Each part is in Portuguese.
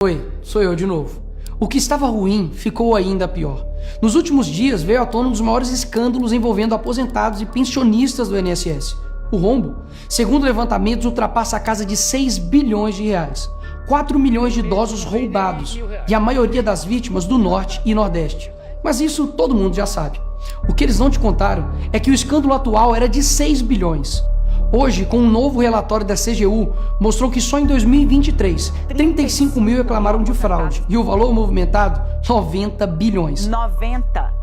Oi, sou eu de novo. O que estava ruim ficou ainda pior. Nos últimos dias veio à tona um dos maiores escândalos envolvendo aposentados e pensionistas do INSS. O rombo, segundo levantamentos, ultrapassa a casa de 6 bilhões de reais. 4 milhões de idosos roubados e a maioria das vítimas do Norte e Nordeste. Mas isso todo mundo já sabe. O que eles não te contaram é que o escândalo atual era de 6 bilhões. Hoje, com um novo relatório da CGU, mostrou que só em 2023, 35 mil reclamaram de fraude e o valor movimentado, 90 bilhões. 90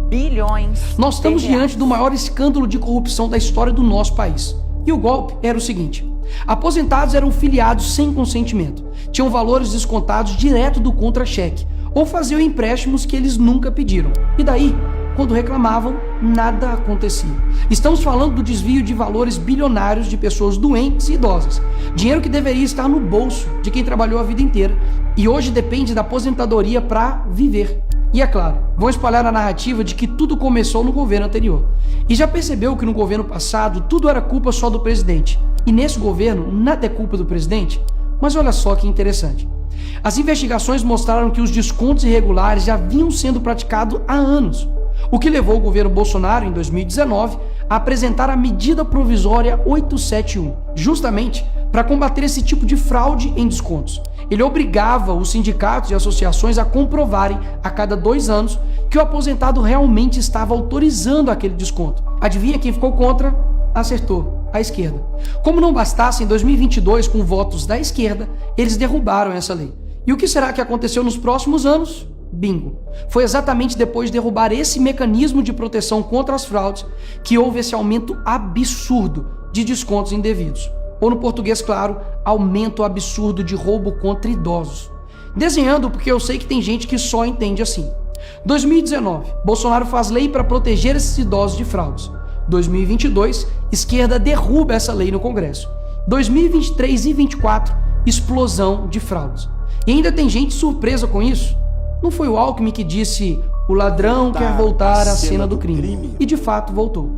bilhões. Nós estamos diante do maior escândalo de corrupção da história do nosso país. E o golpe era o seguinte: aposentados eram filiados sem consentimento, tinham valores descontados direto do contra-cheque ou faziam empréstimos que eles nunca pediram. E daí, quando reclamavam, nada acontecia. Estamos falando do desvio de valores bilionários de pessoas doentes e idosas. Dinheiro que deveria estar no bolso de quem trabalhou a vida inteira e hoje depende da aposentadoria para viver. E é claro, vão espalhar a narrativa de que tudo começou no governo anterior. E já percebeu que no governo passado tudo era culpa só do presidente. E nesse governo nada é culpa do presidente? Mas olha só que interessante. As investigações mostraram que os descontos irregulares já vinham sendo praticados há anos. O que levou o governo Bolsonaro, em 2019, a apresentar a medida provisória 871, justamente para combater esse tipo de fraude em descontos. Ele obrigava os sindicatos e associações a comprovarem, a cada 2 anos, que o aposentado realmente estava autorizando aquele desconto. Adivinha quem ficou contra? Acertou, a esquerda. Como não bastasse, em 2022, com votos da esquerda, eles derrubaram essa lei. E o que será que aconteceu nos próximos anos? Bingo! Foi exatamente depois de derrubar esse mecanismo de proteção contra as fraudes que houve esse aumento absurdo de descontos indevidos. Ou no português claro, aumento absurdo de roubo contra idosos. Desenhando porque eu sei que tem gente que só entende assim. 2019, Bolsonaro faz lei para proteger esses idosos de fraudes. 2022, esquerda derruba essa lei no Congresso. 2023 e 2024, explosão de fraudes. E ainda tem gente surpresa com isso. Não foi o Alckmin que disse: o ladrão quer voltar à cena do crime. E de fato voltou.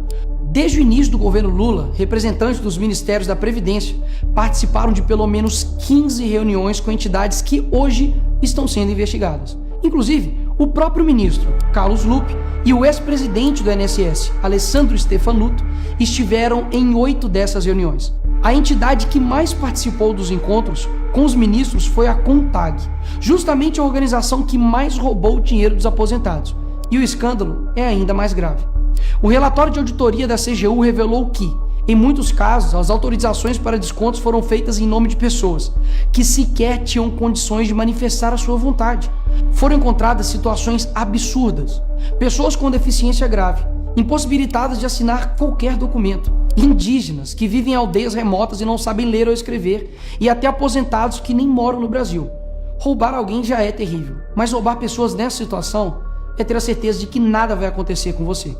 Desde o início do governo Lula, representantes dos ministérios da Previdência participaram de pelo menos 15 reuniões com entidades que hoje estão sendo investigadas. Inclusive, o próprio ministro Carlos Lupe e o ex-presidente do INSS, Alessandro Stefanuto, estiveram em 8 dessas reuniões. A entidade que mais participou dos encontros com os ministros foi a CONTAG, justamente a organização que mais roubou o dinheiro dos aposentados. E o escândalo é ainda mais grave. O relatório de auditoria da CGU revelou que, em muitos casos, as autorizações para descontos foram feitas em nome de pessoas que sequer tinham condições de manifestar a sua vontade. Foram encontradas situações absurdas. Pessoas com deficiência grave, impossibilitadas de assinar qualquer documento, indígenas que vivem em aldeias remotas e não sabem ler ou escrever, e até aposentados que nem moram no Brasil. Roubar alguém já é terrível, mas roubar pessoas nessa situação é ter a certeza de que nada vai acontecer com você.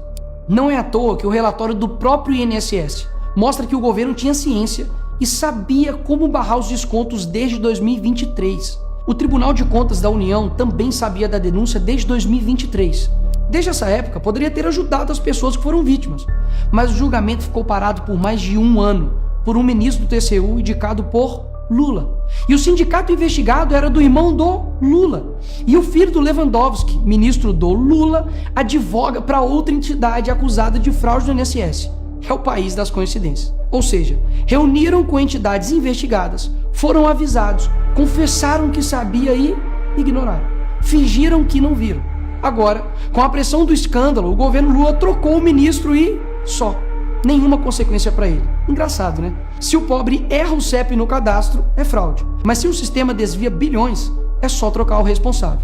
Não é à toa que o relatório do próprio INSS mostra que o governo tinha ciência e sabia como barrar os descontos desde 2023. O Tribunal de Contas da União também sabia da denúncia desde 2023. Desde essa época, poderia ter ajudado as pessoas que foram vítimas, mas o julgamento ficou parado por mais de 1 ano, por um ministro do TCU indicado por Lula. E o sindicato investigado era do irmão do Lula. E o filho do Lewandowski, ministro do Lula, advoga para outra entidade acusada de fraude do INSS. É o país das coincidências. Ou seja, reuniram com entidades investigadas, foram avisados, confessaram que sabia e ignoraram. Fingiram que não viram. Agora, com a pressão do escândalo, o governo Lula trocou o ministro e só. Nenhuma consequência para ele. Engraçado, né? Se o pobre erra o CEP no cadastro, é fraude. Mas se o sistema desvia bilhões, é só trocar o responsável.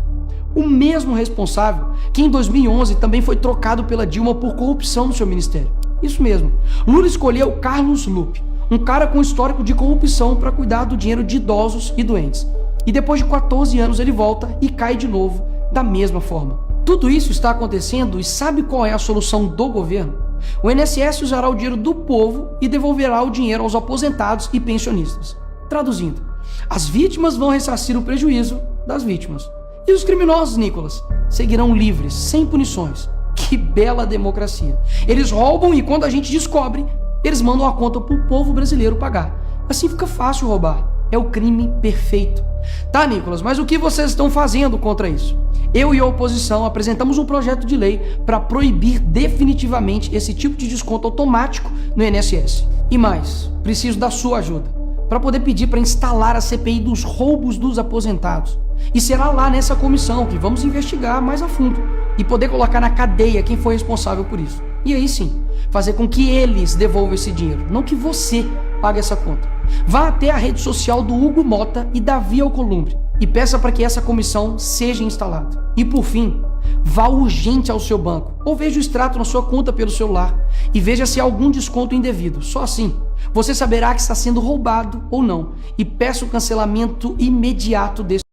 O mesmo responsável que em 2011 também foi trocado pela Dilma por corrupção no seu ministério. Isso mesmo. Lula escolheu Carlos Lupe, um cara com histórico de corrupção para cuidar do dinheiro de idosos e doentes. E depois de 14 anos ele volta e cai de novo da mesma forma. Tudo isso está acontecendo e sabe qual é a solução do governo? O INSS usará o dinheiro do povo e devolverá o dinheiro aos aposentados e pensionistas. Traduzindo, as vítimas vão ressarcir o prejuízo das vítimas. E os criminosos, Nicolas, seguirão livres, sem punições. Que bela democracia. Eles roubam e quando a gente descobre, eles mandam a conta para o povo brasileiro pagar. Assim fica fácil roubar. É o crime perfeito. Tá, Nicolas, mas o que vocês estão fazendo contra isso? Eu e a oposição apresentamos um projeto de lei para proibir definitivamente esse tipo de desconto automático no INSS. E mais, preciso da sua ajuda para poder pedir para instalar a CPI dos roubos dos aposentados. E será lá nessa comissão que vamos investigar mais a fundo e poder colocar na cadeia quem foi responsável por isso. E aí sim, fazer com que eles devolvam esse dinheiro, não que você pague essa conta. Vá até a rede social do Hugo Mota e Davi Alcolumbre e peça para que essa comissão seja instalada. E por fim, vá urgente ao seu banco ou veja o extrato na sua conta pelo celular e veja se há algum desconto indevido. Só assim, você saberá que está sendo roubado ou não e peça o cancelamento imediato desse